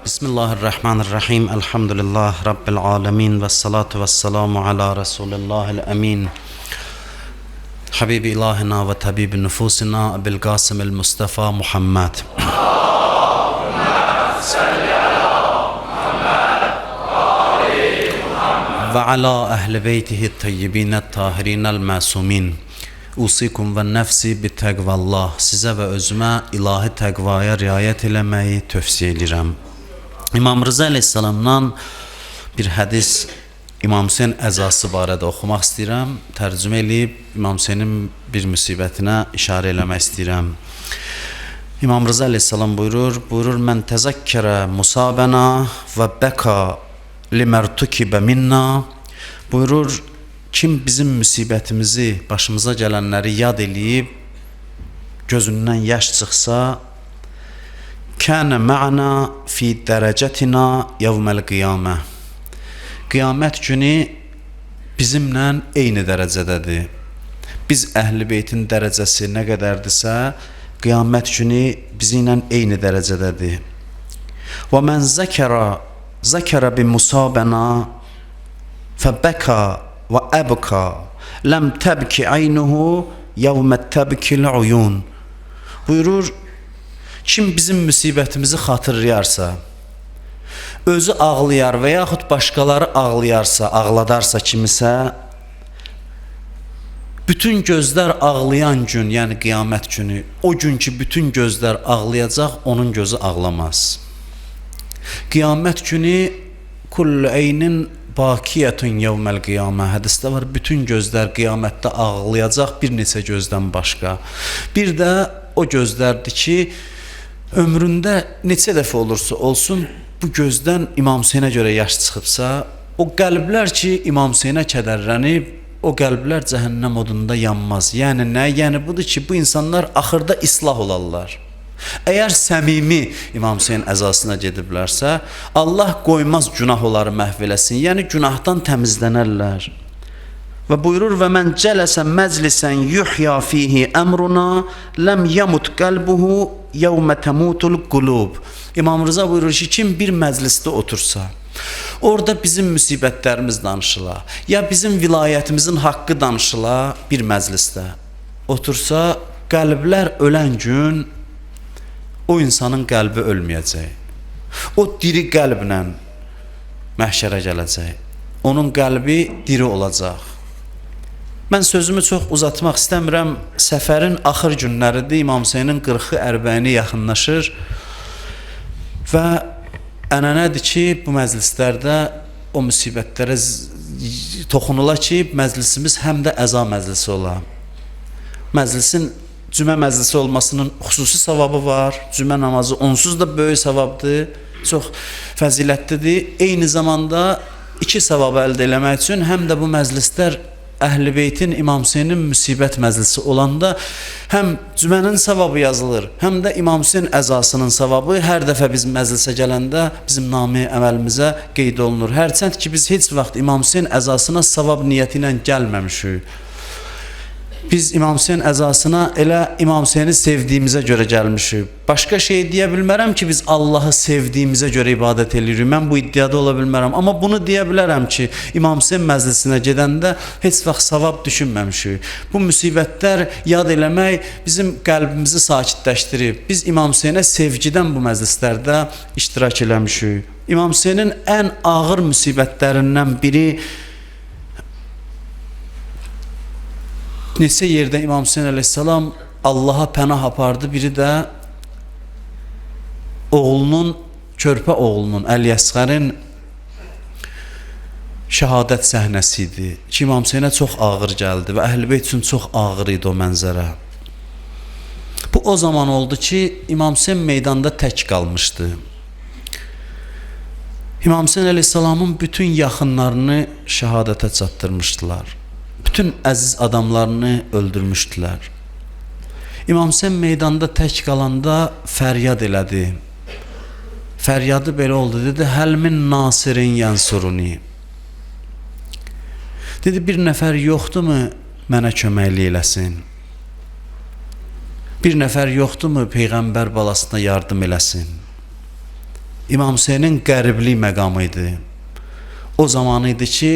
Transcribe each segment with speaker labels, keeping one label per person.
Speaker 1: Bismillahirrahmanirrahim. Elhamdülillah Rabbil alemin. Ve salatu ve selamu ala Resulillahil emin. Habibi ilahina ve tabibi nüfusina Ebil Qasimil Mustafa Muhammed. Ve ala ehli beytihi teyyibinet tahirinel masumin. Usikum ve nefsi bi təqvallah. Sizə və özümə ilahi təqvaya riayət eləməyi tövsiyə edirəm. İmam Rıza Aleyhisselamdan bir hədis İmam Hüseyin əzası barədə oxumaq istəyirəm. Tərcümə eləyib İmam Hüseynin bir müsibətinə işarə eləmək istəyirəm. İmam Rıza Aleyhisselam buyurur mən təzəkkərə musabena və bəka limertukibə minna. Buyurur, kim bizim müsibətimizi, başımıza gələnləri yad eləyib, gözündən yaş çıxsa, kənə mə'na fi dərəcətina yevməl qiyamə. Qiyamət günü bizimlə eyni dərəcədədir. Biz əhl-i beytin dərəcəsi nə qədərdirsə, qiyamət günü bizimlə eyni dərəcədədir. Və mən zəkərə bi musabena fəbəka və əbka ləm təbki aynuhu yevmət təbkil uyun. Buyurur, kim bizim müsibətimizi xatırlayarsa, özü ağlayar və yaxud başqaları ağlayarsa, ağladarsa kimisə, bütün gözlər ağlayan gün, yəni qiyamət günü, o gün ki bütün gözlər ağlayacaq, onun gözü ağlamaz. Qiyamət günü kullu eynin bakiyyətun yevməl qiyamə. Hədisdə var, bütün gözlər qiyamətdə ağlayacaq bir neçə gözdən başqa. Bir də o gözlərdir ki, ömründə neçə dəfə olursa olsun, bu gözdən İmam Hüseynə görə yaş çıxıbsa, o qəlblər ki, İmam Hüseynə kədərlənib, o qəlblər cəhənnəm odunda yanmaz. Yəni nə? Yəni budur ki, bu insanlar axırda islah olarlar. Əgər səmimi İmam Hüseyin əzasına gediblərsə, Allah qoymaz günah onları məhv eləsin, yəni günahdan təmizlənərlər. Və buyurur, və mən cələsə məclisən yuhya fihi əmruna ləm yamut qəlbuhu yevmə təmutul qulub. İmam Rıza buyurur ki, kim bir məclisdə otursa, orada bizim müsibətlərimiz danışıla, ya bizim vilayətimizin haqqı danışıla bir məclisdə otursa, qəlblər ölən gün o insanın qəlbi ölməyəcək. O diri qəlblə məhşərə gələcək. Onun qəlbi diri olacaq. Mən sözümü çox uzatmaq istəmirəm. Səfərin axır günləridir. İmam Hüseynin 40-ı 40-ı yaxınlaşır. Və ənənədir ki, bu məclislərdə o müsibətlərə toxunula ki, məclisimiz həm də əza məclisi ola. Məclisin cümə məclisi olmasının xüsusi savabı var. Cümə namazı onsuz da böyük savabdır, çox fəzilətlidir. Eyni zamanda iki savabı əldə eləmək üçün həm də bu məclislər Əhl-i Beytin İmam Hüseynin müsibət məclisi olanda həm cümənin savabı yazılır, həm də İmam Hüseyin əzasının savabı hər dəfə biz məclisə gələndə bizim nami əməlimizə qeyd olunur. Hərçənd ki, biz heç vaxt İmam Hüseyin əzasına savab niyyəti ilə gəlməmişik. Biz İmam Hüseyin əzasına elə İmam Hüseyini sevdiyimizə görə gəlmişik. Başqa şey deyə bilmərəm ki, biz Allahı sevdiyimizə görə ibadət edirik. Mən bu iddiada ola bilmərəm. Amma bunu deyə bilərəm ki, İmam Hüseyin məclisinə gedəndə heç vaxt savab düşünməmişik. Bu müsibətlər yad eləmək bizim qəlbimizi sakitləşdirib. Biz İmam Hüseyinə sevgidən bu məclislərdə iştirak eləmişik. İmam Hüseynin ən ağır müsibətlərindən biri neçə yerdə İmam Hüseyin Aleyhisselam Allaha pənah apardı. Biri də oğlunun, körpə oğlunun, Əli-Əsğərin şəhadət səhnəsi idi ki, İmam Hüseyinə çox ağır gəldi və Əhl-i Beyt üçün çox ağır idi o mənzərə. Bu o zaman oldu ki, İmam Hüseyin meydanda tək qalmışdı. İmam Hüseyin Aleyhisselamın bütün yaxınlarını şəhadətə çatdırmışdılar. Bütün əziz adamlarını öldürmüşdülər. İmam Hüseyin meydanda tək qalanda fəryad elədi. Fəryadı belə oldu, dedi, həl min nasirin yansuruni. Dedi, bir nəfər yoxdurmu mənə köməklik eləsin? Bir nəfər yoxdurmu Peyğəmbər balasına yardım eləsin? İmam Hüseynin qəriblik məqamı idi. O zaman idi ki,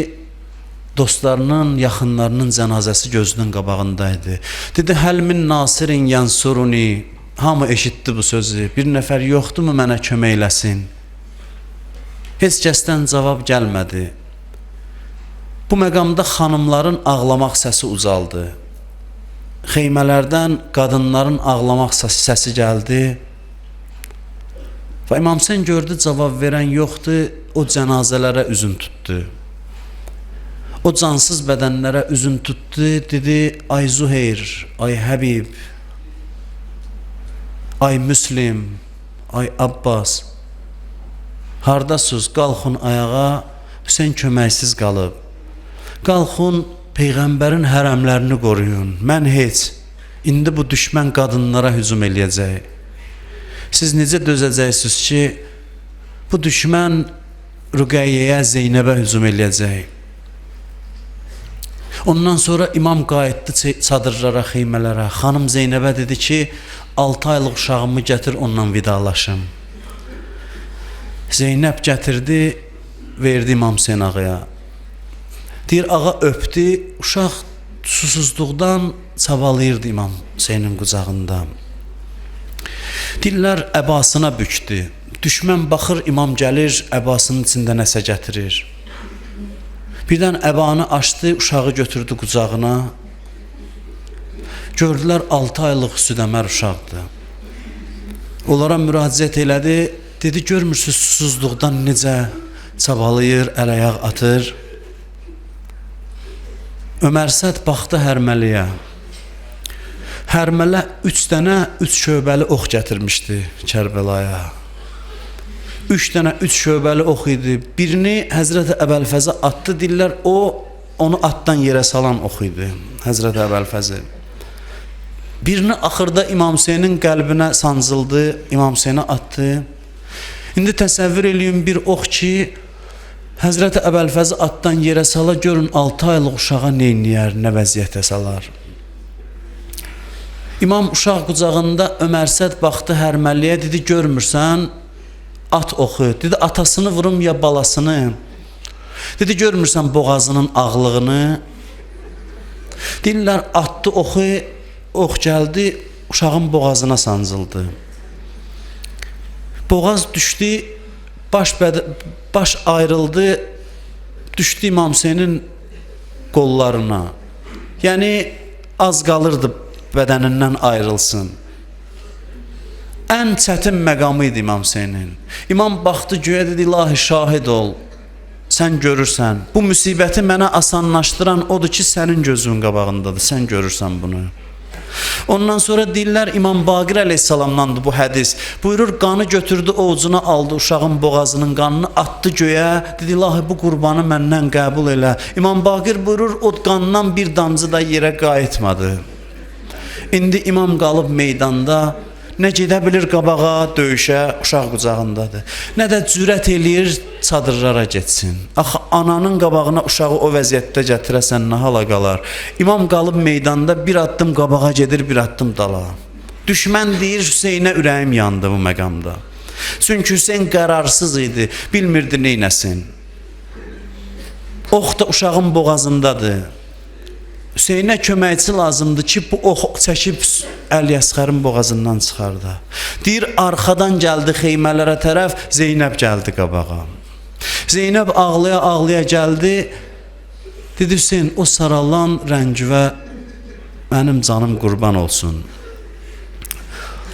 Speaker 1: dostlarının, yaxınlarının cənazəsi gözünün qabağındaydı. Dedi, həl min nasirin yansuruni. Hamı eşitdi bu sözü. Bir nəfər yoxdurmu mənə kömək eləsin? Heç kəsdən cavab gəlmədi. Bu məqamda xanımların ağlamaq səsi ucaldı. Xeymələrdən qadınların ağlamaq səsi gəldi. Və İmam Hüseyn gördü, cavab verən yoxdur, o cənazələrə üzün tutdu. O cansız bədənlərə üzün tutdu, dedi, ay Zuheyr, ay Həbib, ay Müslim, ay Abbas, hardasınız, qalxın ayağa, Hüseyn köməksiz qalıb. Qalxın, Peyğəmbərin hərəmlərini qoruyun, mən heç, indi bu düşmən qadınlara hücum eləyəcək. Siz necə dözəcəksiniz ki, bu düşmən Rüqəyyəyə, Zeynəbə hücum eləyəcək. Ondan sonra imam qayıtdı çadırlara, xeymələrə. Xanım Zeynəbə dedi ki, 6 aylıq uşağımı gətir, ondan vidalaşım. Zeynəb gətirdi, verdi İmam Hüseyn ağaya. Deyir, ağa öpdü, uşaq susuzluqdan çabalayırdı İmam Hüseynin qucağında. Dillər əbasına bükdü. Düşmən baxır, imam gəlir, əbasının içində nəsə gətirir. Birdən əbanı açdı, uşağı götürdü qucağına. Gördülər 6 aylıq südəmər uşaqdır. Onlara müraciət elədi, dedi, görmürsünüz susuzluqdan necə çabalayır, əl-ayaq atır. Ömər Səd baxdı hərməliyə. Hərmələ 3 dənə 3 şöbəli ox gətirmişdi Kərbəlaya. 3 dənə 3 şöbəli ox idi. Birini Həzrəti Əbəlfəzə atdı, dillər onu atdan yerə salan ox idi Həzrəti Əbəlfəzi. Birini axırda İmam Hüseynin qəlbinə sancıldı, İmam Hüseynə atdı. İndi təsəvvür eləyin bir ox ki, Həzrəti Əbəlfəzi atdan yerə sala, görün 6 aylıq uşağa neyniyər, nə vəziyyətə salar. İmam uşaq qucağında Ömər Səd baxdı hərməliyə, dedi, görmürsən, at oxu. Dedi, atasını vurum ya balasını. Dedi, görmürsən boğazının ağlığını. Dillər atdı oxu, ox gəldi, uşağın boğazına sancıldı. Boğaz düşdü, baş ayrıldı, düşdü İmam Hüseynin qollarına. Yəni, az qalırdı bədənindən ayrılsın. Ən çətin məqamı idi İmam Hüseynin. İmam baxdı göyə, dedi, ilahi şahid ol, sən görürsən. Bu müsibəti mənə asanlaşdıran odur ki, sənin gözün qabağındadır, sən görürsən bunu. Ondan sonra deyirlər, İmam Baqir əleyhissalamdandır bu hədis. Buyurur, qanı götürdü, ovucuna aldı uşağın boğazının qanını, attı göyə. Dedi, ilahi bu qurbanı məndən qəbul elə. İmam Baqir buyurur, o qandan bir damcı da yerə qayıtmadı. İndi imam qalıb meydanda, nə gedə bilir qabağa, döyüşə, uşaq qucağındadır. Nə də cürət eləyir, çadırlara getsin. Axı, ananın qabağına uşağı o vəziyyətdə gətirəsən, nə hala qalar. İmam qalıb meydanda, bir addım qabağa gedir, bir addım dala. Düşmən deyir, Hüseynə ürəyim yandı bu məqamda. Çünki Hüseyn qərarsız idi, bilmirdi neynəsin. Ox da uşağın boğazındadır. Hüseynə köməkçi lazımdır ki, bu ox çəkib Əlyəsxərin boğazından çıxardı. Deyir, arxadan gəldi xeymələrə tərəf, Zeynəb gəldi qabağa. Zeynəb ağlaya gəldi. Dedi, Hüseyn, o saralan rəngivə mənim canım qurban olsun.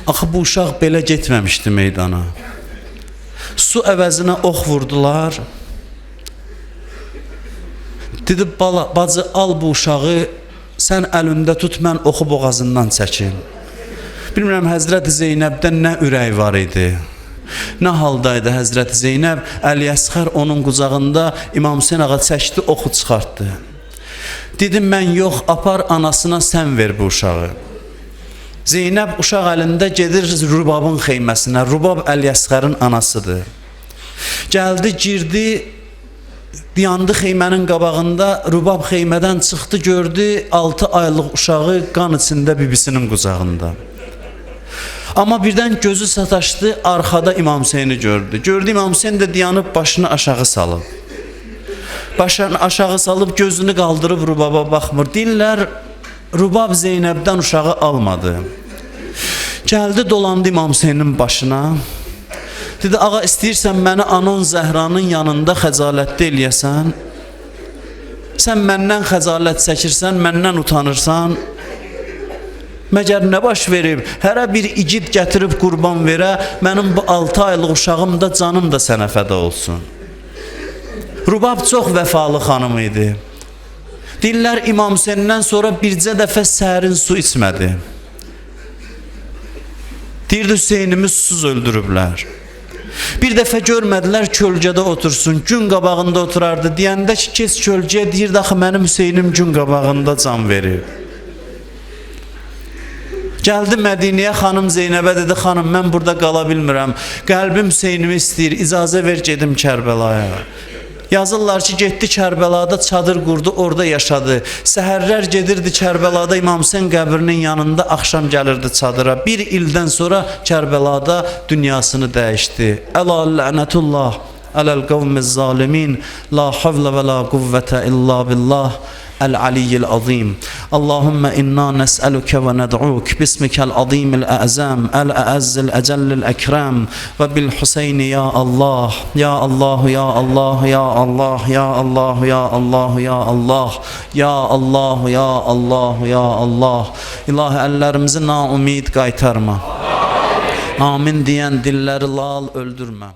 Speaker 1: Axı, bu uşaq belə getməmişdi meydana. Su əvəzinə ox vurdular. Dedi, bacı, al bu uşağı, sən əlində tut, mən oxu boğazından çəkin. Bilmirəm, Həzrəti Zeynəbdən nə ürək var idi. Nə haldaydı Həzrəti Zeynəb, Əlyəsxər onun qucağında, İmam Hüseyn ağa çəkdi, oxu çıxartdı. Dedim, mən yox, apar anasına sən ver bu uşağı. Zeynəb uşaq əlində gedir Rubabın xeyməsinə, Rubab Əlyəsxərin anasıdır. Gəldi, girdi, yandı xeymənin qabağında, Rubab xeymədən çıxdı, gördü 6 aylıq uşağı qan içində bibisinin qucağında. Amma birdən gözü sataşdı, arxada İmam Hüseyni gördü. Gördü İmam Hüseyn də dayanıb başını aşağı salıb. Başını aşağı salıb gözünü qaldırıb Rubaba baxmır. Deyirlər, Rubab Zeynəbdən uşağı almadı. Gəldi dolandı İmam Hüseynin başına. Dedi, ağa istəyirsən məni anan Zəhranın yanında xəcalətdə eləyəsən. Sən məndən xəcalət çəkirsən, məndən utanırsan. Məgər nə baş verib? Hərə bir igid gətirib qurban verə, mənim bu 6 aylıq uşağım da canım da sənə fəda olsun. Rubab çox vəfalı xanım idi. Deyirlər, İmam Hüseyndən sonra bircə dəfə sərin su içmədi. Deyirdi, Hüseynimi susuz öldürüblər. Bir dəfə görmədilər kölgədə otursun, gün qabağında oturardı. Deyəndə ki, keç kölgəyə, deyirdi, axı mənim Hüseynim gün qabağında can verir. Gəldi Mədiniyə, xanım Zeynəbə dedi, xanım mən burada qala bilmirəm. Qəlbim Hüseynimi istəyir, icazə ver gedim Kərbəlaya. Yazırlar ki, getdi Kərbəlada çadır qurdu, orada yaşadı. Səhərlər gedirdi Kərbəlada İmam Hüseyn qəbrinin yanında, axşam gəlirdi çadıra. Bir ildən sonra Kərbəlada dünyasını dəyişdi. Əla lənətullah aləl qavmiz zalimin, la havlə və la quvvətə illa billah. العلي العظيم اللهم إنا نسألك وندعوك باسمك العظيم الأعظم الأعز الأجل الأكرم وبالحسين يا الله يا الله يا الله يا الله يا الله يا الله يا الله يا الله يا الله يا الله İlahi əllərimizi naumid qaytarma. Amin deyən dilləri lal öldürmə.